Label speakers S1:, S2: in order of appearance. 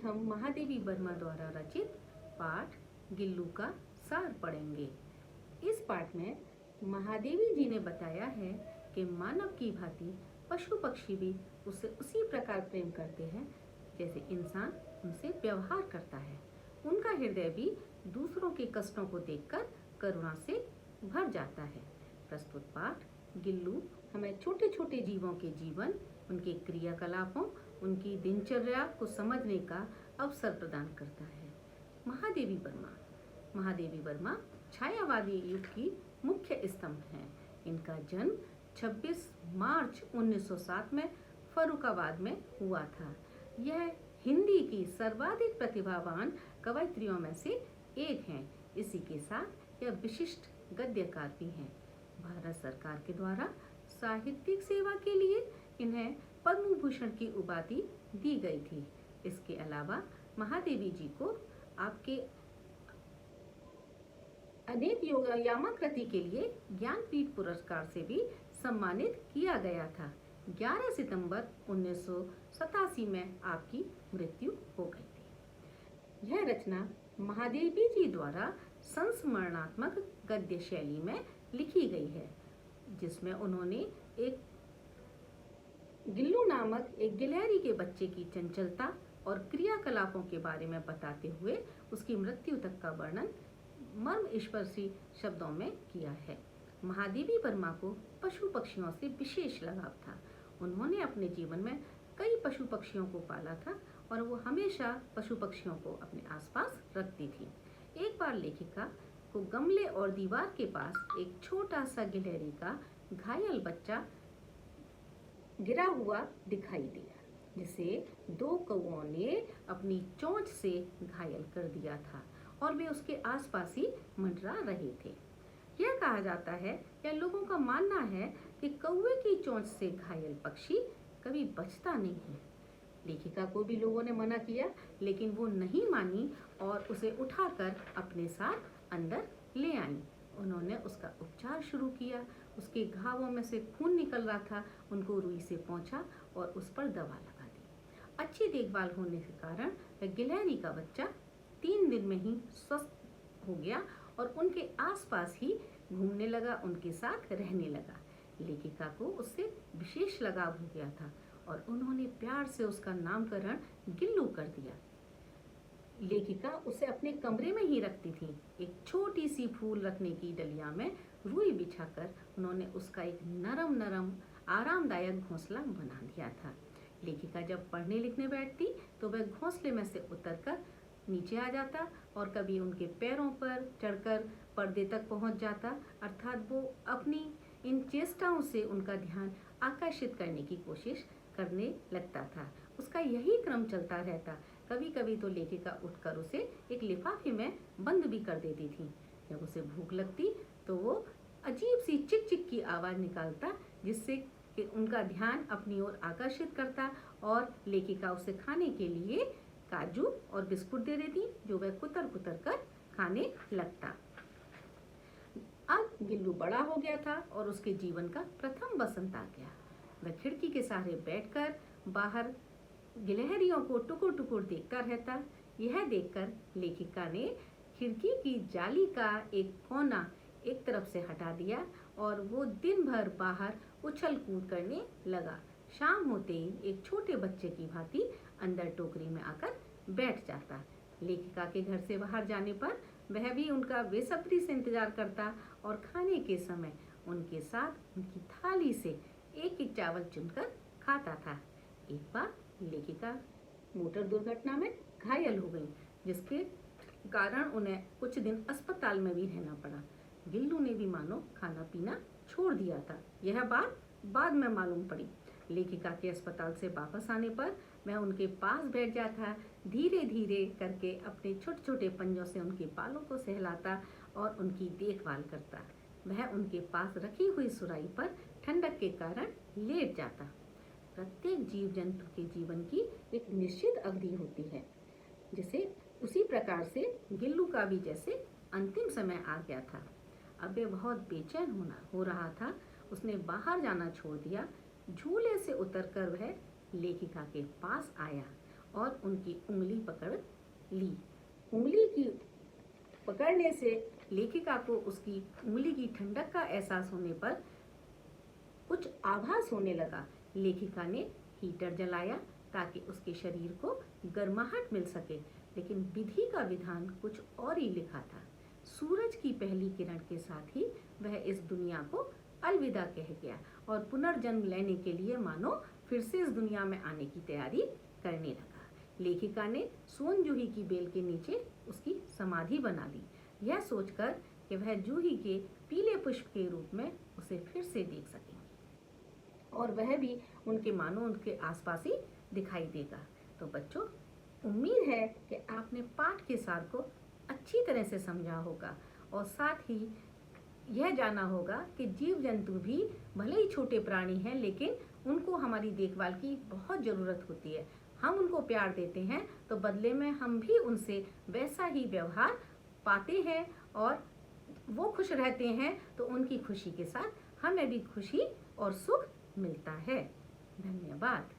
S1: हम महादेवी वर्मा द्वारा रचित पाठ गिल्लू का सार पढ़ेंगे। इस पाठ में महादेवी जी ने बताया है कि मानव की भांति पशु पक्षी भी उससे उसी प्रकार प्रेम करते हैं जैसे इंसान उनसे व्यवहार करता है। उनका हृदय भी दूसरों के कष्टों को देखकर करुणा से भर जाता है। प्रस्तुत पाठ गिल्लू हमें छोटे छोटे जीवों के जीवन, उनके क्रियाकलापों, उनकी दिनचर्या को समझने का अवसर प्रदान करता है। महादेवी वर्मा छायावादी युग की मुख्य स्तंभ हैं। इनका जन्म 26 मार्च 1907 में फर्रुखाबाद में हुआ था। यह हिंदी की सर्वाधिक प्रतिभावान कवयित्रियों में से एक हैं। इसी के साथ यह विशिष्ट गद्यकार भी हैं। भारत सरकार के द्वारा साहित्यिक सेवा के लिए इन्हें पद्म भूषण की उपाधि दी गई थी। इसके अलावा महादेवी जी को आपके अनेक यामाकृति के लिए ज्ञानपीठ पुरस्कार से भी सम्मानित किया गया था। 11 सितंबर 1987 में आपकी मृत्यु हो गई थी। यह रचना महादेवी जी द्वारा संस्मरणात्मक गद्य शैली में लिखी गई है, जिसमें उन्होंने एक गिल्लू नामक एक गिलहरी के बच्चे की चंचलता और क्रियाकलापों के बारे में बताते हुए उसकी मृत्यु तक का वर्णन मर्मस्पर्शी शब्दों में किया है। महादेवी वर्मा को पशु पक्षियों से विशेष लगाव था। उन्होंने अपने जीवन में कई पशु पक्षियों को पाला था और वो हमेशा पशु पक्षियों को अपने आसपास रखती थी। एक बार लेखिका को गमले और दीवार के पास एक छोटा सा गिलहरी का घायल बच्चा गिरा हुआ दिखाई दिया, जिसे 2 कौओं ने अपनी चोंच से घायल कर दिया था और वे उसके आसपास ही मंडरा रहे थे। यह कहा जाता है या लोगों का मानना है कि कौवे की चोंच से घायल पक्षी कभी बचता नहीं है। लेखिका को भी लोगों ने मना किया, लेकिन वो नहीं मानी और उसे उठाकर अपने साथ अंदर ले आई। उन्होंने उसका उपचार शुरू किया। उसके घावों में से खून निकल रहा था। उनको रुई से पोंछा और उस पर दवा लगा दी। अच्छी देखभाल होने के कारण वह गिलहरी का बच्चा 3 दिन में ही स्वस्थ हो गया और उनके आसपास ही घूमने लगा, उनके साथ रहने लगा। लेखिका को उससे विशेष लगाव हो गया था और उन्होंने प्यार से उसका नामकरण गिल्लू कर दिया। लेखिका उसे अपने कमरे में ही रखती थी। एक छोटी सी फूल रखने की डलिया में रुई बिछाकर उन्होंने उसका एक नरम आरामदायक घोंसला बना दिया था। लेखिका जब पढ़ने लिखने बैठती तो वह घोंसले में से उतरकर नीचे आ जाता और कभी उनके पैरों पर चढ़कर पर्दे तक पहुंच जाता, अर्थात वो अपनी इन चेष्टाओं से उनका ध्यान आकर्षित करने की कोशिश करने लगता था। उसका यही क्रम चलता रहता। कभी कभी तो लेखिका उठकर उसे एक लिफाफे में बंद भी कर देती थी। जब उसे भूख लगती तो वो अजीब सी चिक चिक की आवाज़ निकालता, जिससे कि उनका ध्यान अपनी ओर आकर्षित करता और लेखिका उसे खाने के लिए काजू और बिस्कुट दे देती, जो वह कुतर कुतर कर खाने लगता। अब गिल्लू बड़ा हो गया था और उसके जीवन का प्रथम बसंत आ गया। वह खिड़की के सहारे बैठकर बाहर गिलहरियों को टुकुर टुकुर देखता रहता। यह देखकर लेखिका ने खिड़की की जाली का एक कोना एक तरफ से हटा दिया और वो दिन भर बाहर उछल कूद करने लगा। शाम होते ही एक छोटे बच्चे की भांति अंदर टोकरी में आकर बैठ जाता। लेखिका के घर से बाहर जाने पर वह भी उनका बेसब्री से इंतजार करता और खाने के समय उनके साथ उनकी थाली से एक एक चावल चुनकर खाता था। एक बार लेखिका मोटर दुर्घटना में घायल हो गई, जिसके कारण उन्हें कुछ दिन अस्पताल में भी रहना पड़ा। गिल्लू ने भी मानो खाना पीना छोड़ दिया था। यह बात बाद में मालूम पड़ी। लेखिका के अस्पताल से वापस आने पर वह उनके पास बैठ जाता, धीरे धीरे करके अपने छोटे छोटे पंजों से उनके बालों को सहलाता और उनकी देखभाल करता। वह उनके पास रखी हुई सुराही पर ठंडक के कारण लेट जाता। प्रत्येक जीव जंतु के जीवन की एक निश्चित अवधि होती है, जिसे उसी प्रकार से गिल्लू का भी जैसे अंतिम समय आ गया था। अब वह बहुत बेचैन हो रहा था। उसने बाहर जाना छोड़ दिया। झूले से उतरकर वह लेखिका के पास आया और उनकी उंगली पकड़ ली। उंगली की पकड़ने से लेखिका को उसकी उंगली की ठंडक का एहसास होने पर कुछ आभास होने लगा। लेखिका ने हीटर जलाया ताकि उसके शरीर को गर्माहट मिल सके, लेकिन विधि का विधान कुछ और ही लिखा था। सूरज की पहली किरण के साथ ही वह इस दुनिया को अलविदा कह गया और पुनर्जन्म लेने के लिए मानो फिर से इस दुनिया में आने की तैयारी करने लगा। लेखिका ने सोन जूही की बेल के नीचे उसकी समाधि बना ली, यह सोचकर कि वह जूही के पीले पुष्प के रूप में उसे फिर से देख सकेंगे और वह भी उनके आसपास ही दिखाई देगा। तो बच्चों, उम्मीद है कि आपने पाठ के सार को अच्छी तरह से समझा होगा और साथ ही यह जाना होगा कि जीव जंतु भी भले ही छोटे प्राणी हैं, लेकिन उनको हमारी देखभाल की बहुत ज़रूरत होती है। हम उनको प्यार देते हैं तो बदले में हम भी उनसे वैसा ही व्यवहार पाते हैं और वो खुश रहते हैं तो उनकी खुशी के साथ हमें भी खुशी और सुख मिलता है। धन्यवाद।